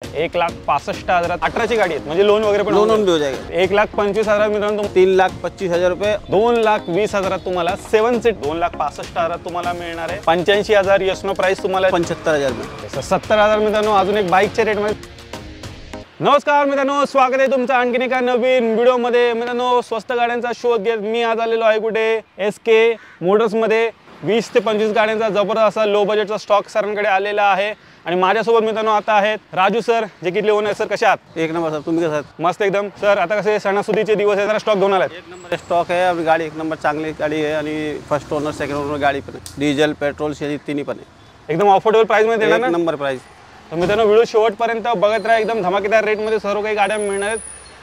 1,65,000 18ची गाड़ी है, म्हणजे लोन वगैरे पण लोन भी हो जाएगा। 1,25,000 मित्रांनो, 3,25,000 रुपये, 2,20,000 तुम्हाला 7 सीट 2,65,000 तुम्हाला मिळणार आहे। 85,000 यसनो प्राइस तुम्हाला 75,000 में 70,000 मित्रांनो अजून एक बाईकच्या रेट मध्ये। नमस्कार मित्रांनो, स्वागत आहे तुमचं आणखीन एका नवीन व्हिडिओ मध्ये। मित्रांनो, स्वस्त गाड्यांचा शोध घेत मी आज आलेलो आहे कुठे SK मोटर्स मध्ये। 20 ते 25 गाड्यांचा जबरदस्त असा लो बजेटचा स्टॉक सरांकडे आलेला आहे आणि माझ्यासोबत मित्रांनो आता आहेत राजू सर, जे किती ओनर सर। कशा आहात? एक नंबर सर, तुम्ही कसे? मस्त एकदम सर। आता कसे सणासुदीचे दिवस आहे, जरा स्टॉक घेऊन आलात? एक नंबर स्टॉक आहे आपली गाडी, एक नंबर चांगली गाडी आहे आणि फर्स्ट ओनर सेकंड ओनर गाडी पण आहे, डिझेल पेट्रोल सीएनजी तिन्ही पण आहे। एकदम अफोर्डेबल प्राइस मध्ये देणार ना? एक नंबर प्राइस। तर मित्रांनो व्हिडिओ शेवटपर्यंत बघत राहा, एकदम धमाकेदार रेट मध्ये सर्व काही गाड्या मिळणार आहेत।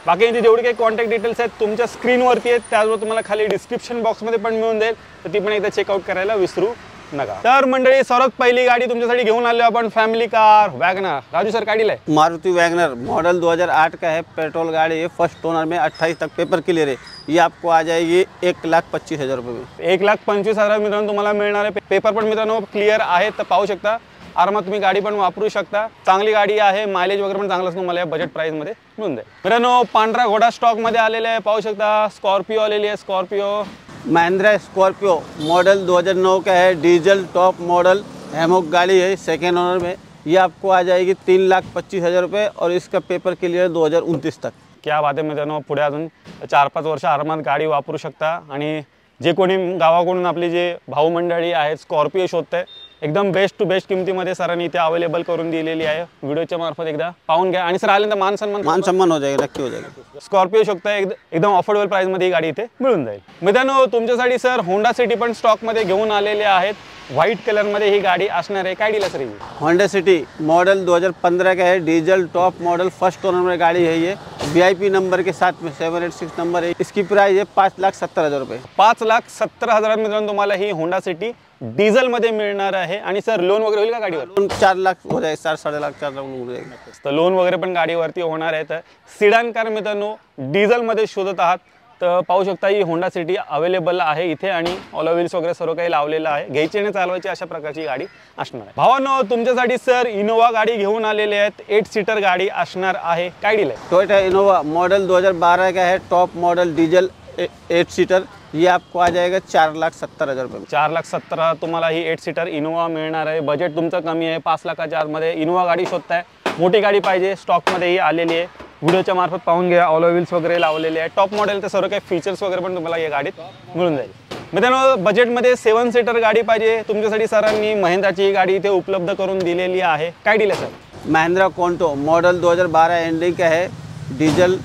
बाकीची जेवढी काही कॉन्टॅक्ट डिटेल्स आहेत तुमच्या स्क्रीनवरती आहेत, त्याचबरोबर तुम्हाला खाली डिस्क्रिप्शन बॉक्समध्ये पण मिळून जाईल, तर ती पण एकदा चेकआउट करायला विसरू नका। तर मंडळी, सर्वात पहिली गाडी तुमच्यासाठी घेऊन आलो आपण, family car WagonR. Raju sir काय दिलंय? मारुति वैगनर मॉडल 2008 का है, पेट्रोल गाड़ी है, फर्स्ट ओनर में 28 तक पेपर क्लियर है। ये आपको आ जाएगी 1,25,000 रुपये में। 1,25,000 मित्रांनो तुम्हाला मिळणार आहे। पेपर पण मित्रांनो क्लियर आहे, तर पाहू शकता। आरामात तुम्ही गाडी पण वापरू शकता। चांगली गाडी आहे, मायलेज वगैरे पण चांगलं तुम्हाला या बजेट प्राइस मध्ये मिळून जाईल। मित्रांनो, पांढरा घोडा स्टॉक मध्ये आलेला आहे, पाहू शकता। स्कॉर्पिओ आलेली आहे, स्कॉर्पिओ महिंद्रा स्कॉर्पियो मॉडल 2009 का है, डीजल टॉप मॉडल हैमॉक गाड़ी है, सेकेंड ओनर में। ये आपको आ जाएगी 3,25,000 रुपये और इसका पेपर क्लियर 2029 तक। क्या बात आहे मित्रांनो, पुढे अजून 4-5 वर्ष आरामात गाडी वापरू शकता। आणि जे कोणी गावाकडून आपली जे भाऊ मंडळी आहेत स्कॉर्पिओ शोधताय, एकदम बेस्ट टू बेस्ट किमतीमध्ये सरांनी इथे अवेलेबल करून दिलेली आहे। व्हिडिओच्या मार्फत एकदा पाहून घ्या आणि सर आल्यानंतर मान सन्मान हो जाएगा, नक्की हो जाएगा। स्कॉर्पिओ शोधताय, एकदम अफोर्डेबल प्राइस मध्ये ही गाडी इथे मिळून जाईल। मित्रांनो, तुमच्यासाठी सर होंडा सिटी पण स्टॉक मध्ये घेऊन आलेले आहेत। व्हाइट कलर मध्ये ही गाडी असणार आहे। काय डील सर? ही होंडा सिटी मॉडल 2015 का है, diesel top model, first owner में गाड़ी है। ये VIP नंबर के साथ में 786 नंबर है। इसकी प्राइस है 5,70,000 रुपये। 5,70,000 मित्रांनो तुम्हाला ही होंडा सिटी डीजल मध्ये मिळणार आहे। आणि सर लोन वगैरे होईल का गाडीवर? लोन 4 लाख हो जाएगा, 4-4.5 लाख 4 लाख हो जाएगा। तर लोन वगैरे पण गाडीवरती होणार आहे। तर सिडान कार मित्रांनो डीजल मध्ये शोधत आहात तर पाहू शकता, ही होंडा सिटी अवेलेबल आहे इथे आणि ऑल व्हील्स वगैरे सर्व काही लावलेलं आहे। घ्यायची आणि चालवायची अशा प्रकारची गाडी असणार आहे। भावांनो, तुमच्यासाठी सर इनोवा गाडी घेऊन आलेले आहेत। 8 सीटर गाडी असणार आहे। काय डील आहे? टोयोटा इनोवा मॉडल 2012 का है, टॉप मॉडल डीजल 8 सीटर। ये आपको आ जाएगा 4,70,000 रुपये में। 4,70,000 तुम्हाला ही 8 सीटर इनोवा मिळणार आहे। बजेट तुमचं कमी आहे, 5 लाखाच्या आतमध्ये इनोवा गाडी शोधताय, मोठी गाडी पाहिजे, स्टॉक मध्ये ही आलेली आहे। व्हिडिओच्या मार्फत पाहून घ्या, ऑल व्हील्स वगैरे लावलेले आहे। टॉप मॉडेल तर सर्व काही फीचर्स वगैरे पण तुम्हाला या गाडीत मिळून जाईल। मित्रांनो, बजेटमध्ये 7 सीटर गाडी पाहिजे तुमच्यासाठी सरांनी महिंद्राची गाडी इथे उपलब्ध करून दिलेली आहे। काय डील आहे सर? महिंद्रा कॉन्टो मॉडल 2012 एंडिंग का है, डीजल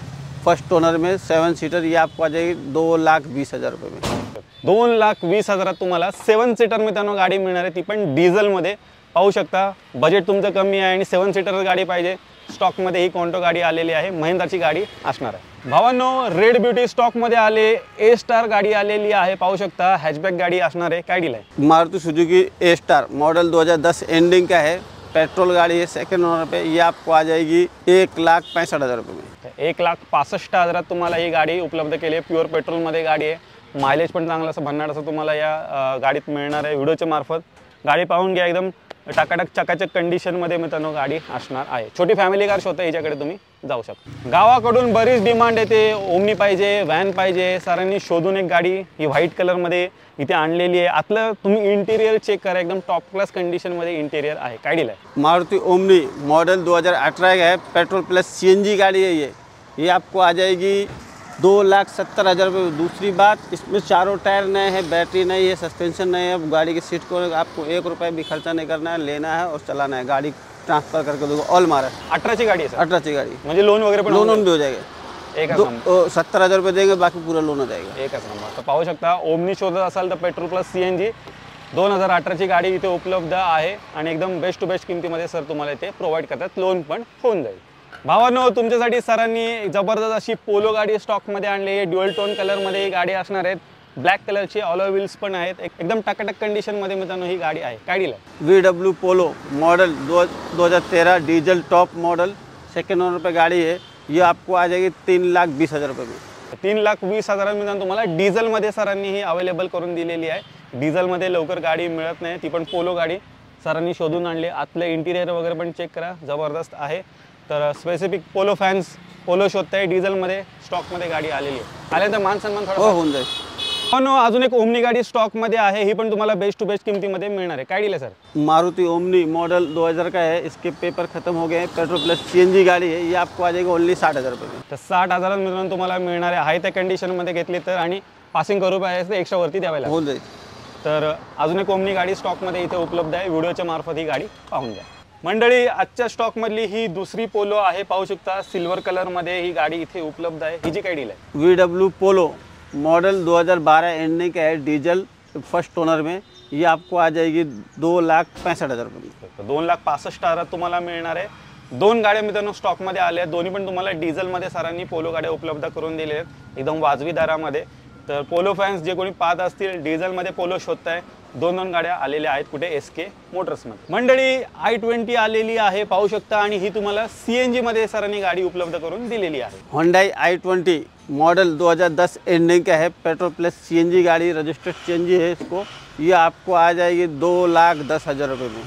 फर्स्ट ओनर में 7 सीटर। ये आपको आ जाएगी 2,20,000 रुपये में। 2,20,000 तुम्हाला 7 सीटर मित्रांनो गाडी मिळणार आहे, ती पण डिझेल मध्ये। पाहू शकता, बजेट तुमचं कमी आहे आणि 7 सीटर गाडी पाहिजे, स्टॉक मध्ये ही कॉन्टो गाडी आलेली आहे, महिंद्राची गाडी असणार आहे। भावांनो, रेड ब्युटी स्टॉक मध्ये आले, ए स्टार गाडी आलेली आहे, पाहू शकता हॅचबॅक गाडी असणार आहे। काय डील आहे? मारुति सुजुकी ए स्टार मॉडल 2010 एंडिंग का है, पेट्रोल गाड़ी है, सेकंड ओनर पे। ये आपको आ जाएगी 1,65,000 रुपये में। 1,65,000 तुम्हाला ही गाडी उपलब्ध केली आहे। प्युअर पेट्रोल मध्ये गाडी आहे, मायलेज पण चांगलं असं भन्नाट असं तुम्हाला या गाडीत मिळणार आहे। व्हिडिओच्या मार्फत गाडी पाहून घ्या, एकदम टाकाटक चकाचक कंडिशन मध्ये मित्रांनो गाडी असणार आहे। छोटी फॅमिली कार शोधता याच्याकडे तुम्ही जाऊ शकता। गावाकडून बरीच डिमांड येते, ओमनी पाहिजे, व्हॅन पाहिजे। सरांनी शोधून एक गाडी ही व्हाईट कलर मध्ये इथे आणलेली आहे। आतलं तुम्ही इंटिरियर चेक करा, एकदम टॉप क्लास कंडिशन मध्ये इंटिरियर आहे। काय डील आहे? मारुति ओमनी मॉडल 2018 का है, पेट्रोल प्लस CNG गाड़ी है। ये आपको आ जाएगी 2,70,000 रुपये। दूसरी बात, इसमें चारों टायर नए हैं, बैटरी नई है, सस्पेंशन नए है। गाड़ी की सीट को आपको 1 रुपये भी खर्चा नहीं करना है, लेना है और चलाना है। गाड़ी ट्रांसफर करके दोगे, ऑल मारा। 18ची गाडी आहे? 18ची गाड़ी, म्हणजे लोन वगैरे पण लोन भी हो जाएगा। 70,000 रुपये देंगे, बाकी पूरा लोन हो जाएगा। एकच नंबर। तर पाहू शकता, ओमनी शोधत असाल तर पेट्रोल प्लस CNG 2018ची गाडी इथे उपलब्ध आहे आणि एकदम बेस्ट टू बेस्ट किमतीमध्ये सर तुम्हाला इथे प्रोव्हाइड करतात, लोन पण होऊन जाईल। भावांनो, तुमच्यासाठी सरांनी जबरदस्त अशी पोलो गाडी स्टॉक मध्ये आणली आहे। ड्युअल टोन कलर मध्ये ही गाडी असणार आहे, ब्लॅक कलरची ऑल व्हील्स पण आहेत, एकदम टकाटक कंडिशन मध्ये मित्रांनो ही गाडी आहे। काय डील आहे? VW polo model 2013 diesel top model, second owner पे गाड़ी है। ये आपको आ जाएगी 3,20,000 रुपये में। 3,20,000 मित्रांनो तुम्हाला डिझेल मध्ये सरांनी ही अवेलेबल करून दिलेली आहे। डिझेल मध्ये लवकर गाडी मिळत नाही, ती पण पोलो गाडी सरांनी शोधून आणली। आतलं इंटिरियर वगैरे पण चेक करा, जबरदस्त आहे। तर स्पेसिफिक पोलो फॅन्स पोलो शोधताय डिझेलमध्ये स्टॉकमध्ये गाडी आलेली आहे. आले तर मान सन्मान हो थोडा होऊन जाईल. पण अजून एक ओमनी गाडी स्टॉकमध्ये आहे, ही पण तुम्हाला बेस्ट टू बेस्ट किमतीमध्ये मिळणार आहे. काय डील आहे सर? मारुति ओमनी मॉडल 2000 का है, इसके पेपर खत्म हो गए हैं, पेट्रोल प्लस सीएनजी गाड़ी है, ये आपको आ जाएगा ओनली 60,000 रुपये में. तर 60,000 मित्रांनो तुम्हाला मिळणार आहे त्या कंडिशनमध्ये घेतली तर, आणि पासिंग करू पाहिजे एक्स्ट्रा वरती द्यावे लागेल. होऊन जाईल. तर अजून एक ओमनी गाडी स्टॉकमध्ये इथे उपलब्ध आहे. व्हिडिओच्या मार्फत ही गाडी पाहून घ्या. मंडळी, आजच्या स्टॉकमधली ही दुसरी पोलो आहे. पाहू शकता सिल्वर कलरमध्ये ही गाडी इथे उपलब्ध आहे. ही जी काय डील आहे? VW पोलो मॉडल 2012 एंडने का है, डीजल फर्स्ट ओनर में, ये आपको आ जाएगी 2,65,000 रुपये में. 2,65,000 तुम्हाला मिळणार आहे. दोन गाड्या मित्रांनो स्टॉकमध्ये आल्या आहेत. दोन्ही पण तुम्हाला डिझेलमध्ये सरांनी पोलो गाड्या उपलब्ध करून दिलेल्या आहेत एकदम वाजवी दरामध्ये. तर पोलो फॅन्स जे कोणी पाहत असतील, डिझेलमध्ये पोलो शोधताय, दोन गाड्या आलेल्या आहेत. कुठे? SK मोटर्समध्ये. मंडळी, i20 आलेली आहे पाहू शकता, आणि ही तुम्हाला CNG मध्ये सरांनी गाडी उपलब्ध करून दिलेली आहे. Hyundai i20 मॉडल 2010 एंडिंग का है, पेट्रोल प्लस CNG गाड़ी, रजिस्टर्ड CNG है इसको, ये आपको आ जाएगी 2,10,000 रुपये में.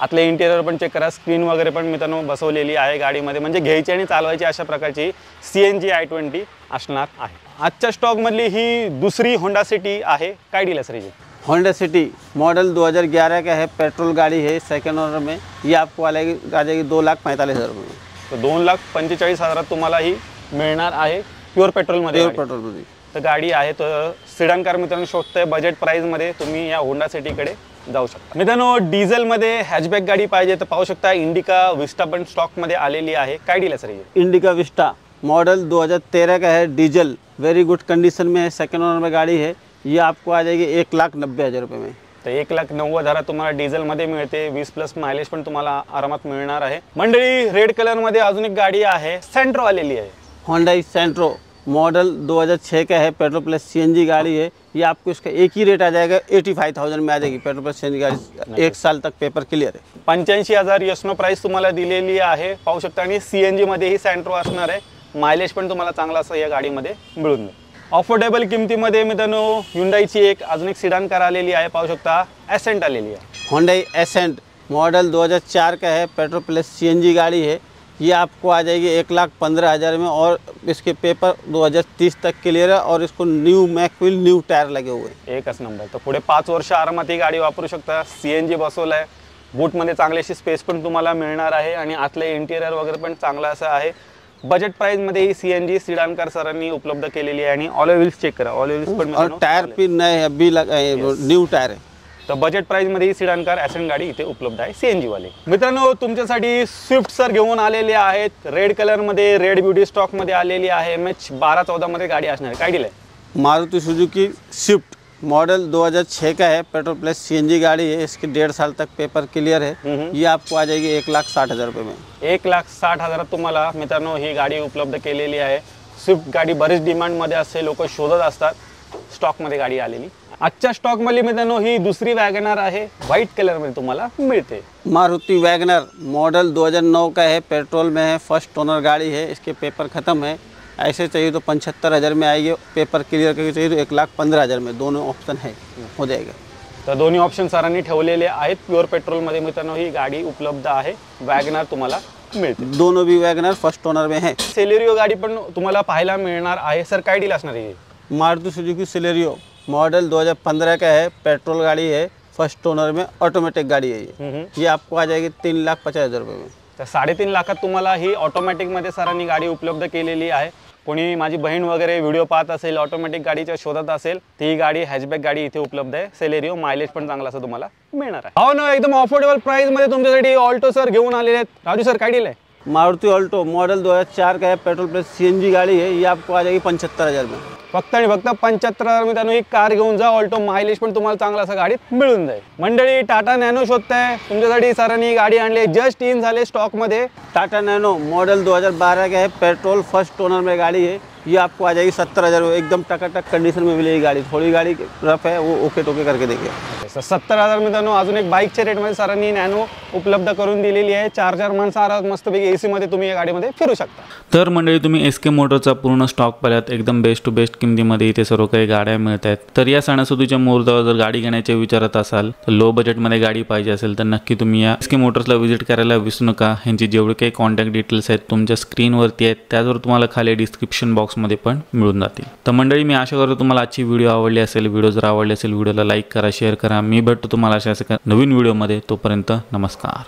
आतले इंटेरियर पण चेक करा, स्क्रीन वगैरे पण मित्रांनो बसवलेली आहे गाडीमध्ये, म्हणजे घ्यायची आणि चालवायची अशा प्रकारची CNG i20 असणार आहे. आजच्या स्टॉकमधली ही दुसरी होंडा सिटी आहे. काय डील आहे सर हिची? होंडा सिटी मॉडल 2011 का है, पेट्रोल गाड़ी है, सेकंड ओनर में, ये आपको आ जाएगी 2,45,000 रुपये में. तर 2,45,000 तुम्हाला ही मिळणार आहे प्युअर पेट्रोलमध्ये. पेट्रोल मध्ये तर गाडी आहे. तर सिडान कार मित्रांनो शोधतोय बजेट प्राईजमध्ये, तुम्ही या होंडा सिटीकडे जाऊ शकता. मित्रांनो, डिझेलमध्ये हॅचबॅक गाडी पाहिजे तर पाहू शकता इंडिका विस्टा पण स्टॉकमध्ये आलेली आहे. काय डील आहे सर ही? इंडिका विस्टा मॉडल 2013 का है, डीजल वेरी गुड कंडीशन में है, सेकंड ओनर में गाड़ी है, ये आपको आ जाएगी 1,90,000 रुपये में. तर 1,90,000 तुम्हाला डिझेलमध्ये मिळते. 20+ मायलेज पण तुम्हाला आरामात मिळणार आहे. मंडळी, रेड कलरमध्ये अजून एक गाडी आहे, सेंट्रो आलेली आहे. Hyundai सेंट्रो मॉडल 2006 का है, पेट्रोल प्लस CNG गाड़ी है, ये आपको इसका एक ही रेट आ जाएगा 85,000 में आ जाएगी. पेट्रोल प्लस CNG गाड़ी 1 साल तक पेपर क्लियर है. 85,000 यशनो प्राइस तुम्हाला दिलेली आहे पाहू शकता, आणि CNG मध्ये ही सेंट्रो असणार आहे. मायलेज पण तुम्हाला चांगला असं या गाडीमध्ये मिळून जाईल. अफोर्डेबल किमतीमध्ये मित्रांनो Hyundaiची एक अजून एक सिडान कार आलेली आहे. पाहू शकता एसेंट आलेली आहे. Hyundai एसेंट मॉडल 2004 का है, पेट्रोल प्लस CNG गाड़ी है, ये आपको आ जाएगी 1,15,000 में, और इसके पेपर 2030 तक क्लियर है, और इसको न्यू मैकविल न्यू टायर लगे हुए हैं. एकच नंबर. तर पुढे 5 वर्ष आरामात ही गाडी वापरू शकता. CNG बसवलं आहे. बूटमध्ये चांगली अशी स्पेस पण तुम्हाला मिळणार आहे, आणि आतले इंटिरियर वगैरे पण चांगलं असं आहे. बजेट प्राइसमध्ये ही CNG सिडान कार सरांनी उपलब्ध केलेली आहे. आणि ऑल व्हील्स चेक करा, ऑल व्हील्स पण और टायर भी नए अभी न्यू टायर है. तर बजेट प्राइसमध्ये ही सिडान कार एसेंट गाडी इथे उपलब्ध आहे CNG वाली. मित्रांनो, तुमच्यासाठी स्विफ्ट सर घेऊन आलेले आहेत. रेड कलरमध्ये, रेड ब्युटी स्टॉकमध्ये आलेली आहे. MH12-14 मध्ये गाडी असणार आहे. काय डील आहे? मारुति सुजुकी स्विफ्ट मॉडल 2006 का है, पेट्रोल प्लस CNG गाड़ी है, इसके 1.5 साल तक पेपर क्लियर है, ये आपको आ जाएगी 1,60,000 रुपये में. 1,60,000 तुम्हाला मित्रांनो ही गाडी उपलब्ध केलेली आहे. स्विफ्ट गाडी बरीच डिमांडमध्ये असते, लोक शोधत असतात. स्टॉकमध्ये गाडी आलेली. आजच्या स्टॉकमध्ये मित्रांनो ही दुसरी वॅगनर आहे, व्हाईट कलरमध्ये तुम्हाला मिळते. मारुति वैगनर मॉडल 2009 का है, पेट्रोल में है, फर्स्ट ओनर गाड़ी है, इसके पेपर ख़त्म है. ऐसे चाहिए तो 75,000 में आएगी, पेपर क्लियर करके चाहिए तो 1,15,000 में, दोनों ऑप्शन है, हो जाएगा. तर दोन्ही ऑप्शन सरांनी ठेवलेले आहेत. प्युअर पेट्रोलमध्ये मित्रांनो ही गाडी उपलब्ध आहे. वॅगनर तुम्हाला मिळते. दोनों भी वैगनर फर्स्ट ओनर में है. सेलेरियो गाडी पण तुम्हाला पाहायला मिळणार आहे. सर काय डील असणार आहे? मारुति सुजुकी सेलेरियो मॉडल 2015 का है, पेट्रोल गाड़ी है, फर्स्ट ओनर में, ऑटोमेटिक गाड़ी है ये आपको आ जाएगी 3,50,000 रुपये में. तर 3.5 लाखात तुम्हाला ही ऑटोमॅटिकमध्ये सरांनी गाडी उपलब्ध केलेली आहे. कोणी माझी बहीण वगैरे व्हिडिओ पाहत असेल, ऑटोमॅटिक गाडीच्या शोधात असेल, ती गाडी हॅचबॅक गाडी इथे उपलब्ध आहे. सेलेरियो मायलेज पण चांगला असं तुम्हाला मिळणार आहे. हो ना, एकदम अफोर्डेबल प्राइसमध्ये तुमच्यासाठी ऑल्टो सर घेऊन आलेले आहेत. राजू सर काय डील आहे? मारुति ऑल्टो मॉडल 2004 का है, पेट्रोल प्लस CNG गाड़ी है, ये आपको आ जाएगी 75,000 में. फक्त आणि फक्त 75,000 में त्यानं एक कार घेऊन जा. ऑल्टो मायलेज पण तुम्हाला चांगला असं गाडीत मिळून जाईल. मंडळी, टाटा नॅनो शोधताय तुमच्यासाठी सरांनी गाडी आणली, जस्ट इन झाले स्टॉकमध्ये. टाटा नैनो मॉडल 2012 का है, पेट्रोल फर्स्ट ओनर में गाड़ी है, ये आपको आ जाएगी 70,000 रुपये, एकदम टकाटक कंडीशन में मिलेगी गाड़ी। थोड़ी गाड़ी रफ है वो ओके टोके करके देंगे। 70,000 मित्रांनो अजून एक बाईकच्या रेटमध्ये सरांनी नॅनो उपलब्ध करून दिलेली आहे। 4 माणसं आरामात मस्तपैकी एसी मध्ये तुम्ही या गाडीमध्ये फिरू शकता। तर मंडळी तुम्ही एसके मोटरचा पूर्ण स्टॉक पाहिलात, एकदम बेस्ट टू बेस्ट किमतीमध्ये इथे सर्व काही गाड्या मिळत आहेत। तर या सणासुदीच्या मुहूर्तावर जर गाडी घेण्याचे विचारत असाल तर लो बजेटमध्ये गाडी पाहिजे असेल तर नक्की तुम्ही या एसके मोटर्सला व्हिजिट करायला विसरू नका। ह्यांची जेवढे काही कॉन्टॅक्ट डिटेल्स आहेत तुमच्या स्क्रीनवरती आहेत, त्याचवर तुम्हाला खाली डिस्क्रिप्शन बॉक्समध्ये पण मिळून जातील। तर मंडळी मी आशा करतो तुम्हाला आजची व्हिडिओ आवडली असेल। व्हिडिओ जर आवडली असेल व्हिडिओला लाईक करा, शेअर करा। मी भेटतो तुम्हाला अशा नवीन व्हिडिओमध्ये, तोपर्यंत नमस्कार।